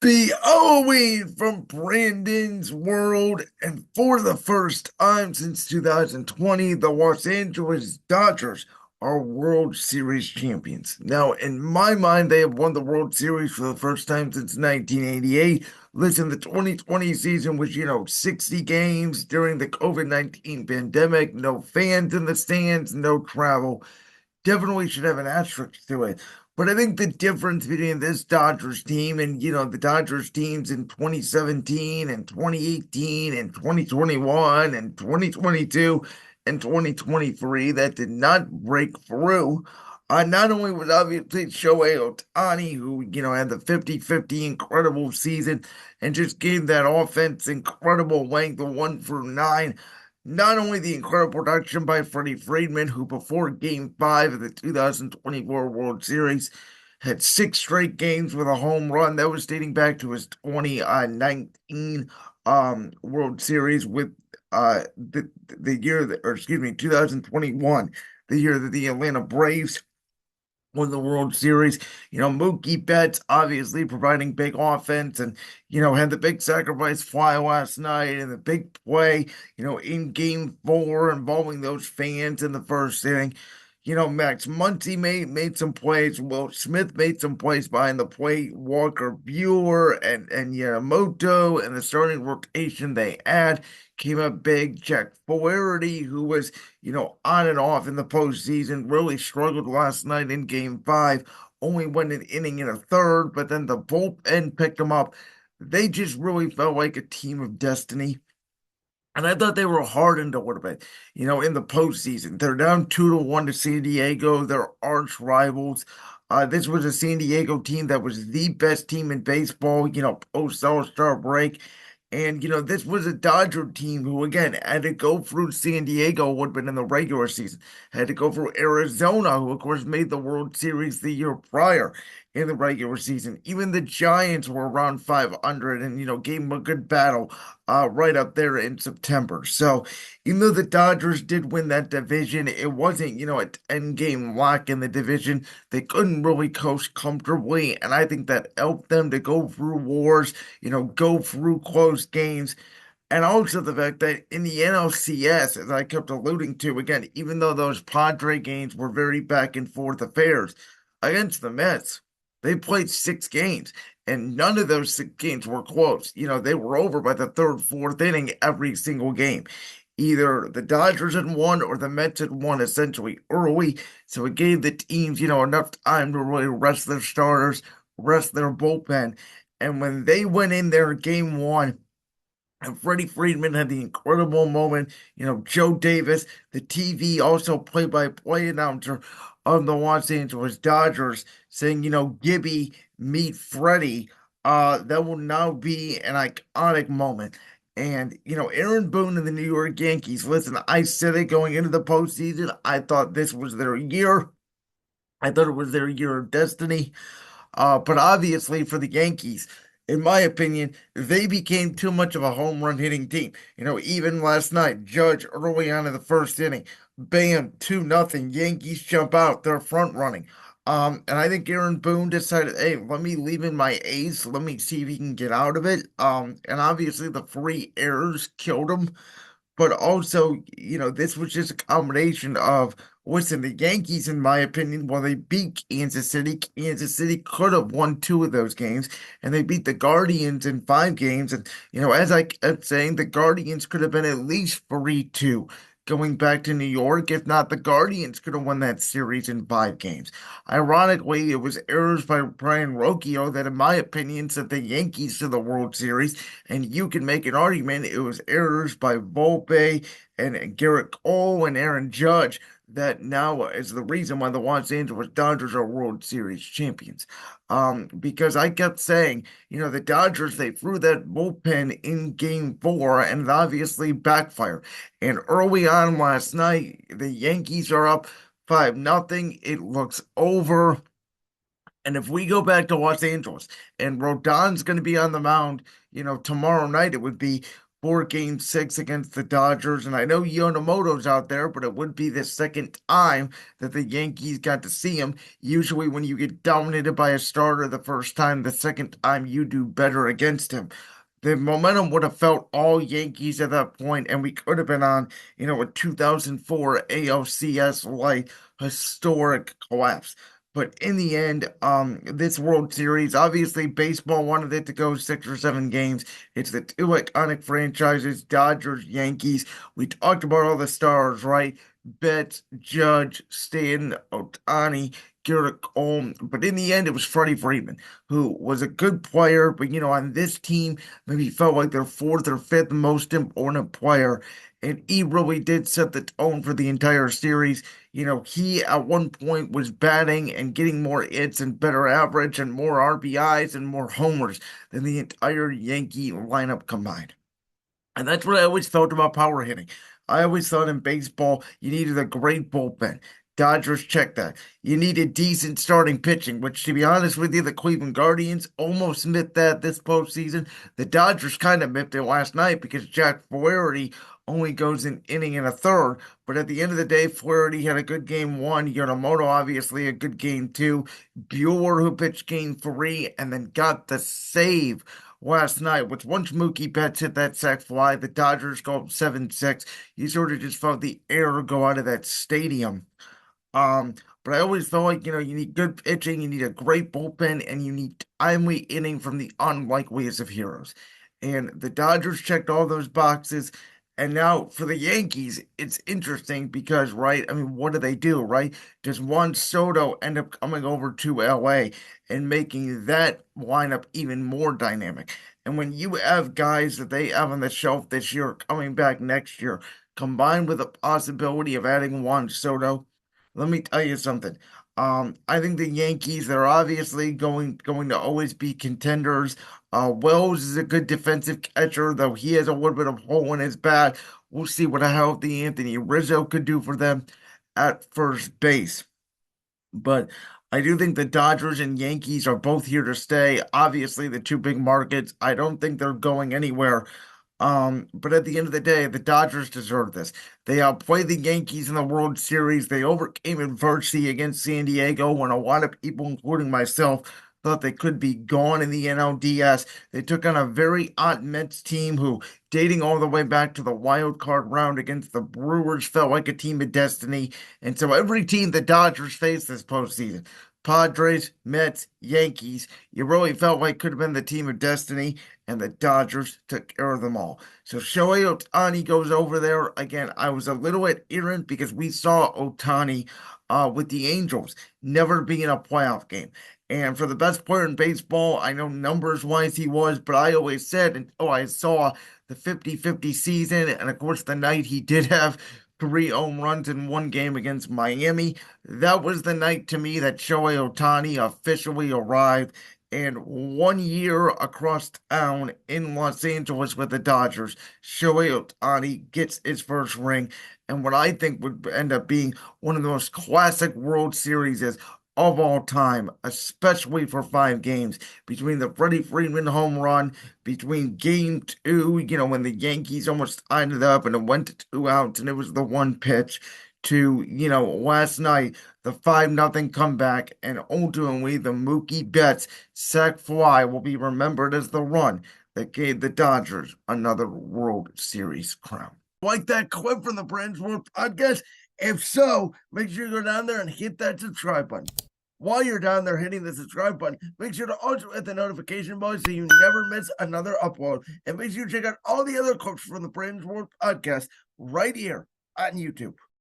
The Halloween from Brandon's World, and for the first time since 2020, the Los Angeles Dodgers are World Series champions. Now, in my mind, they have won the World Series for the first time since 1988. Listen, the 2020 season was, 60 games during the COVID-19 pandemic, no fans in the stands, no travel. Definitely should have an asterisk to it. But I think the difference between this Dodgers team and, the Dodgers teams in 2017 and 2018 and 2021 and 2022 and 2023 that did not break through. Not only was obviously Shohei Ohtani, who, had the 50-50 incredible season and just gave that offense incredible length of 1 through 9. Not only the incredible production by Freddie Freeman, who before Game 5 of the 2024 World Series had 6 straight games with a home run. That was dating back to his 2019 World Series with the year that, or excuse me, 2021, the year that the Atlanta Braves won the World Series. Mookie Betts obviously providing big offense and, had the big sacrifice fly last night and the big play, in game 4 involving those fans in the first inning. Max Muncy made some plays. Will Smith made some plays behind the plate. Walker Buehler and Yamamoto and the starting rotation they had came up big. Jack Flaherty, who was on and off in the postseason, really struggled last night in game 5. Only went an inning and a third, but then the bullpen picked them up. They just really felt like a team of destiny. And I thought they were hardened a little bit, in the postseason. They're down 2-1 to San Diego. They're arch rivals. This was a San Diego team that was the best team in baseball, post All-Star break. And, this was a Dodger team who, again, had to go through San Diego, would have been in the regular season, had to go through Arizona, who, of course, made the World Series the year prior in the regular season. Even the Giants were around 500 and, gave them a good battle right up there in September. So even though the Dodgers did win that division, it wasn't, a 10-game lock in the division. They couldn't really coast comfortably, and I think that helped them to go through wars, go through close games. And also the fact that in the NLCS, as I kept alluding to, again, even though those Padre games were very back and forth affairs against the Mets, they played 6 games, and none of those 6 games were close. They were over by the third, fourth inning every single game. Either the Dodgers had won or the Mets had won essentially early. So it gave the teams, enough time to really rest their starters, rest their bullpen. And when they went in there game 1, and Freddie Freeman had the incredible moment. Joe Davis, the TV, also play-by-play announcer of the Los Angeles Dodgers, saying, Gibby, meet Freddie. That will now be an iconic moment. And, Aaron Boone and the New York Yankees, listen, I said it going into the postseason. I thought this was their year. I thought it was their year of destiny. But obviously, for the Yankees, in my opinion, they became too much of a home run hitting team. Even last night, Judge early on in the first inning, bam, 2-0. Yankees jump out. They're front running. And I think Aaron Boone decided, hey, let me leave in my ace. Let me see if he can get out of it. And obviously the 3 errors killed him. But also, this was just a combination of, listen, the Yankees, in my opinion, while they beat Kansas City could have won 2 of those games, and they beat the Guardians in 5 games. And, as I kept saying, the Guardians could have been at least 3-2 going back to New York. If not, the Guardians could have won that series in 5 games. Ironically, it was errors by Brian Rocchio that, in my opinion, sent the Yankees to the World Series. And you can make an argument it was errors by Volpe and Garrett Cole and Aaron Judge that now is the reason why the Los Angeles Dodgers are World Series champions. Because I kept saying, the Dodgers, they threw that bullpen in game 4 and it obviously backfired. And early on last night, the Yankees are up 5-0. It looks over. And if we go back to Los Angeles and Rodon's going to be on the mound, tomorrow night, it would be. for Game 6 against the Dodgers. And I know Yonemoto's out there, but it would be the second time that the Yankees got to see him. Usually, when you get dominated by a starter the first time, the second time you do better against him. The momentum would have felt all Yankees at that point, and we could have been on, a 2004 ALCS like historic collapse. But in the end, this World Series, obviously baseball wanted it to go 6 or 7 games. It's the two iconic franchises, Dodgers, Yankees. We talked about all the stars, right? Betts, Judge, Stanton, Ohtani, Garrett Cole. But in the end, it was Freddie Freeman, who was a good player, but on this team, maybe felt like their fourth or fifth most important player. And he really did set the tone for the entire series. He at one point was batting and getting more hits and better average and more RBIs and more homers than the entire Yankee lineup combined. And that's what I always felt about power hitting. I always thought in baseball you needed a great bullpen. Dodgers check that. You needed decent starting pitching, which, to be honest with you, the Cleveland Guardians almost met that this postseason. The Dodgers kind of met it last night because Jack Flaherty only goes an inning and a third. But at the end of the day, Flaherty had a good game one. Yonemoto, obviously, a good game two. Bueller, who pitched game three and then got the save last night, which once Mookie Betts hit that sac fly, the Dodgers go up 7-6. You sort of just felt the air go out of that stadium. But I always felt like, you need good pitching, you need a great bullpen, and you need timely inning from the unlikeliest of heroes. And the Dodgers checked all those boxes. And now for the Yankees, it's interesting because, right? I mean, what do, right? Does Juan Soto end up coming over to LA and making that lineup even more dynamic? And when you have guys that they have on the shelf this year coming back next year, combined with the possibility of adding Juan Soto, let me tell you something. I think the Yankees, they're obviously going to always be contenders. Wells is a good defensive catcher, though he has a little bit of hole in his bat. We'll see what a healthy Anthony Rizzo could do for them at first base. But I do think the Dodgers and Yankees are both here to stay. Obviously, the two big markets. I don't think they're going anywhere. But at the end of the day, the Dodgers deserve this. They outplayed the Yankees in the World Series. They overcame adversity against San Diego when a lot of people, including myself, thought they could be gone in the NLDS. They took on a very odd Mets team who, dating all the way back to the wild card round against the Brewers, felt like a team of destiny. And so every team the Dodgers faced this postseason, Padres, Mets, Yankees, you really felt like could have been the team of destiny, and the Dodgers took care of them all. So Shohei Ohtani goes over there. Again, I was a little ignorant because we saw Ohtani with the Angels never be in a playoff game. And for the best player in baseball, I know numbers wise he was, but I always said until I saw the 50-50 season, and of course the night he did have 3 home runs in one game against Miami, that was the night to me that Shohei Ohtani officially arrived. And 1 year across town in Los Angeles with the Dodgers, Shohei Ohtani gets his first ring, and what I think would end up being one of the most classic World Series of all time, especially for 5 games, between the Freddie Freeman home run, between game two, when the Yankees almost tied it up and it went to 2 outs and it was the one pitch, to, last night, the 5-0 comeback, and ultimately the Mookie Betts sac fly will be remembered as the run that gave the Dodgers another World Series crown. Like that clip from the Brands World podcast? If so, make sure you go down there and hit that subscribe button. While you're down there hitting the subscribe button, make sure to also hit the notification bell so you never miss another upload. And make sure you check out all the other clips from the Brands World podcast right here on YouTube.